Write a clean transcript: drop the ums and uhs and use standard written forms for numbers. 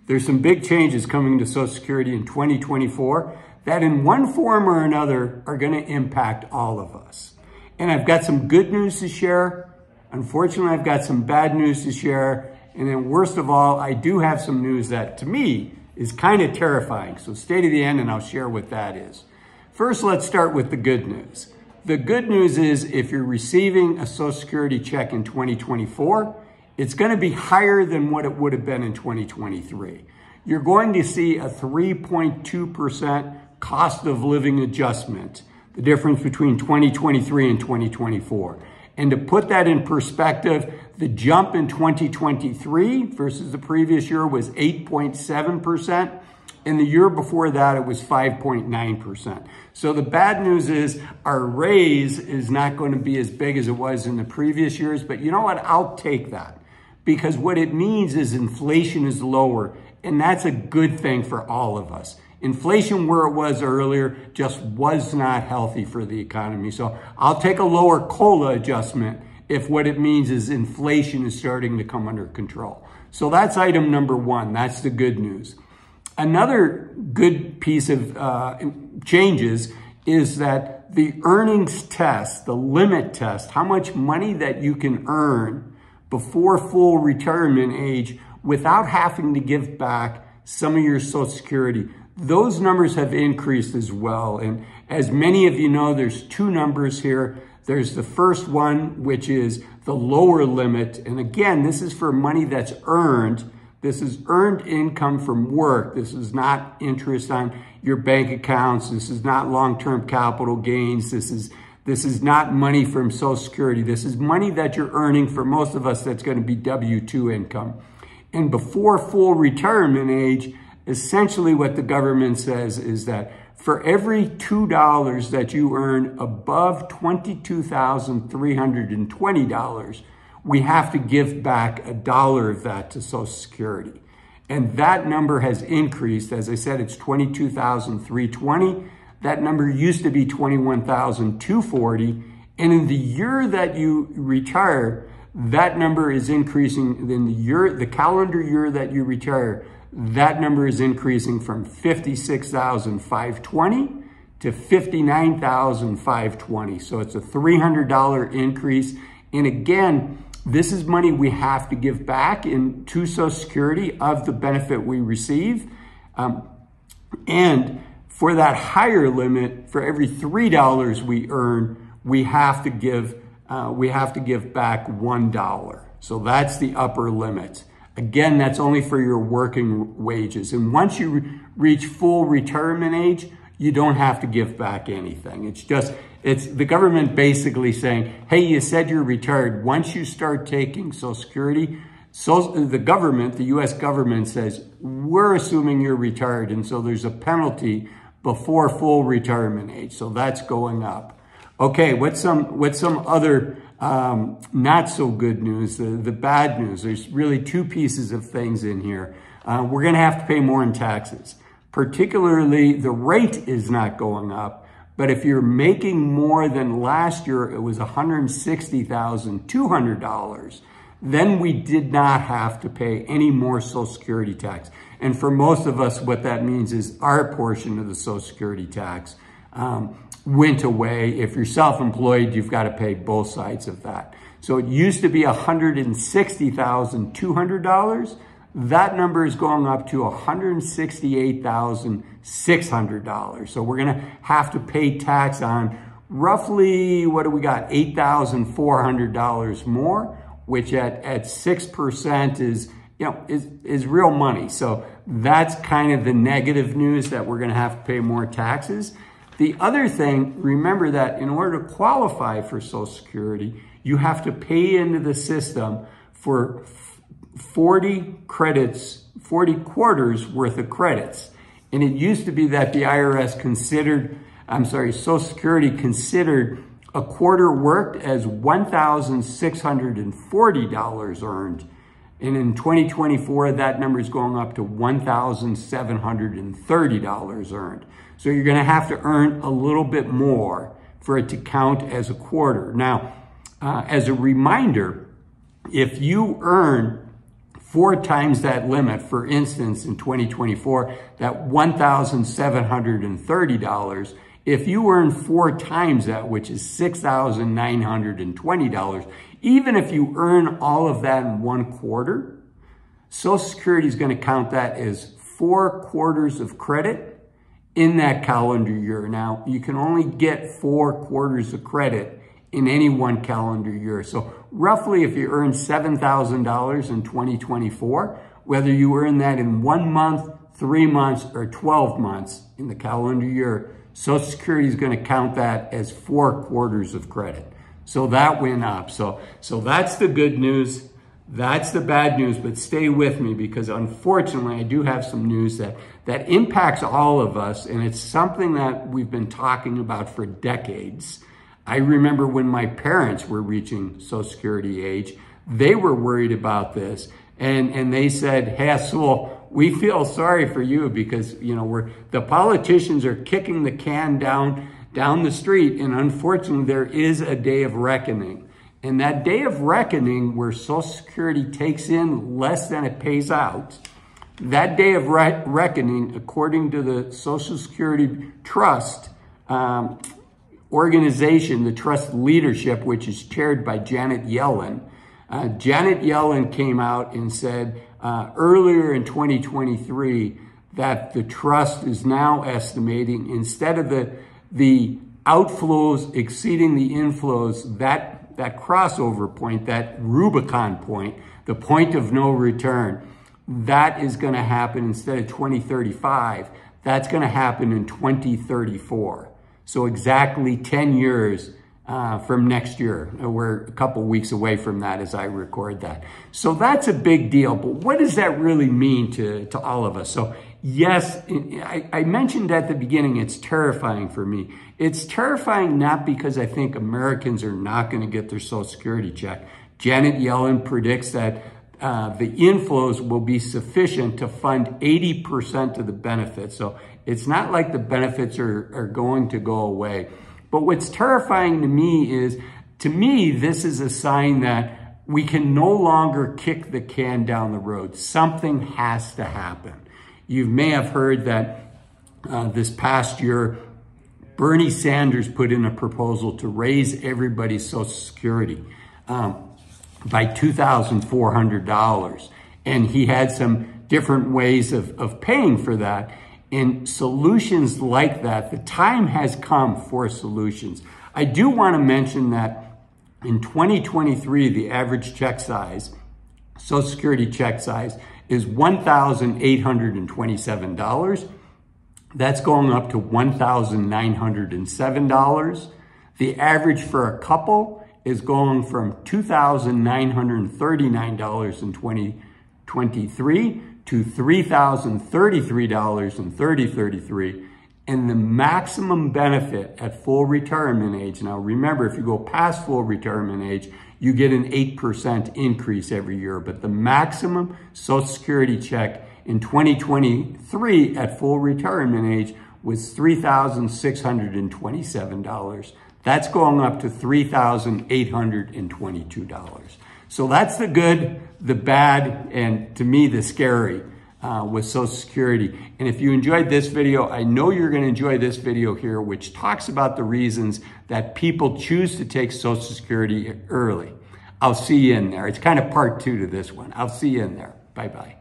There's some big changes coming to Social Security in 2024 that in one form or another are going to impact all of us. And I've got some good news to share. Unfortunately, I've got some bad news to share. And then worst of all, I do have some news that to me is kind of terrifying. So stay to the end and I'll share what that is. First, let's start with the good news. The good news is if you're receiving a Social Security check in 2024, it's going to be higher than what it would have been in 2023. You're going to see a 3.2% cost of living adjustment, the difference between 2023 and 2024. And to put that in perspective, the jump in 2023 versus the previous year was 8.7%. And the year before that, it was 5.9%. So the bad news is our raise is not going to be as big as it was in the previous years. But you know what? I'll take that because what it means is inflation is lower. And that's a good thing for all of us. Inflation where it was earlier just was not healthy for the economy. So I'll take a lower COLA adjustment if what it means is inflation is starting to come under control. So that's item number one. That's the good news. Another good piece of changes is that the earnings test, the limit test, how much money that you can earn before full retirement age without having to give back some of your Social Security, those numbers have increased as well. And as many of you know, there's two numbers here. There's the first one, which is the lower limit. And again, this is for money that's earned. This is earned income from work. This is not interest on your bank accounts. This is not long-term capital gains. This is not money from Social Security. This is money that you're earning. For most of us, that's going to be W-2 income. And before full retirement age, essentially what the government says is that for every $2 that you earn above $22,320, we have to give back $1 of that to Social Security. And that number has increased. As I said, it's $22,320. That number used to be $21,240. And in the year that you retire, that number is increasing. In the calendar year that you retire, that number is increasing from $56,520 to $59,520. So it's a $300 increase. And again, this is money we have to give back to Social Security of the benefit we receive. And for that higher limit, for every $3 we earn, we have to give back $1. So that's the upper limit. Again, that's only for your working wages. And once you reach full retirement age, you don't have to give back anything. It's the government basically saying, hey, you said you're retired. Once you start taking Social Security, the U.S. government says, we're assuming you're retired. And so there's a penalty before full retirement age. So that's going up. Okay, what's some other not so good news, the bad news? There's really two pieces of things in here. We're going to have to pay more in taxes. Particularly, the rate is not going up. But if you're making more than last year, it was $160,200, then we did not have to pay any more Social Security tax. And for most of us, what that means is our portion of the Social Security tax went away. If you're self-employed, you've got to pay both sides of that. So it used to be $160,200. That number is going up to $168,600. So we're going to have to pay tax on roughly, what do we got? $8,400 more, which at 6% is real money. So that's kind of the negative news, that we're going to have to pay more taxes. The other thing, remember that in order to qualify for Social Security, you have to pay into the system for 40 quarters worth of credits. And it used to be that the IRS Social Security considered a quarter worked as $1,640 earned. And in 2024, that number is going up to $1,730 earned. So you're going to have to earn a little bit more for it to count as a quarter. Now, as a reminder, if you earn 4 times that limit, for instance, in 2024, that $1,730, if you earn 4 times that, which is $6,920, even if you earn all of that in 1 quarter, Social Security is going to count that as 4 quarters of credit in that calendar year. Now, you can only get 4 quarters of credit in any 1 calendar year. So roughly, if you earn $7,000 in 2024, whether you earn that in 1 month, 3 months, or 12 months in the calendar year, Social Security is going to count that as 4 quarters of credit. So that went up. So that's the good news. That's the bad news, but stay with me, because unfortunately I do have some news that impacts all of us, and it's something that we've been talking about for decades. I remember when my parents were reaching Social Security age, they were worried about this, and they said, "Hey, Azul, we feel sorry for you because, you know, the politicians are kicking the can down the street, and unfortunately there is a day of reckoning." And that day of reckoning, where Social Security takes in less than it pays out, that day of reckoning, according to the Social Security Trust organization, the trust leadership, which is chaired by Janet Yellen, Janet Yellen came out and said earlier in 2023 that the trust is now estimating, instead of the outflows exceeding the inflows, that crossover point, that Rubicon point, the point of no return, that is going to happen instead of 2035. That's going to happen in 2034. So exactly 10 years from next year. We're a couple weeks away from that as I record that. So that's a big deal. But what does that really mean to all of us? So yes, I mentioned at the beginning, it's terrifying for me. It's terrifying not because I think Americans are not going to get their Social Security check. Janet Yellen predicts that the inflows will be sufficient to fund 80% of the benefits. So it's not like the benefits are going to go away. But what's terrifying to me is, this is a sign that we can no longer kick the can down the road. Something has to happen. You may have heard that this past year, Bernie Sanders put in a proposal to raise everybody's Social Security by $2,400. And he had some different ways of paying for that. And solutions like that, the time has come for solutions. I do want to mention that in 2023, the average check size, Social Security check size, is $1,827. That's going up to $1,907. The average for a couple is going from $2,939 in 2023 to $3,033 in 2033. And the maximum benefit at full retirement age, now remember, if you go past full retirement age, you get an 8% increase every year. But the maximum Social Security check in 2023 at full retirement age was $3,627. That's going up to $3,822. So that's the good, the bad, and to me, the scary with Social Security. And if you enjoyed this video, I know you're going to enjoy this video here, which talks about the reasons that people choose to take Social Security early. I'll see you in there. It's kind of part 2 to this one. I'll see you in there. Bye-bye.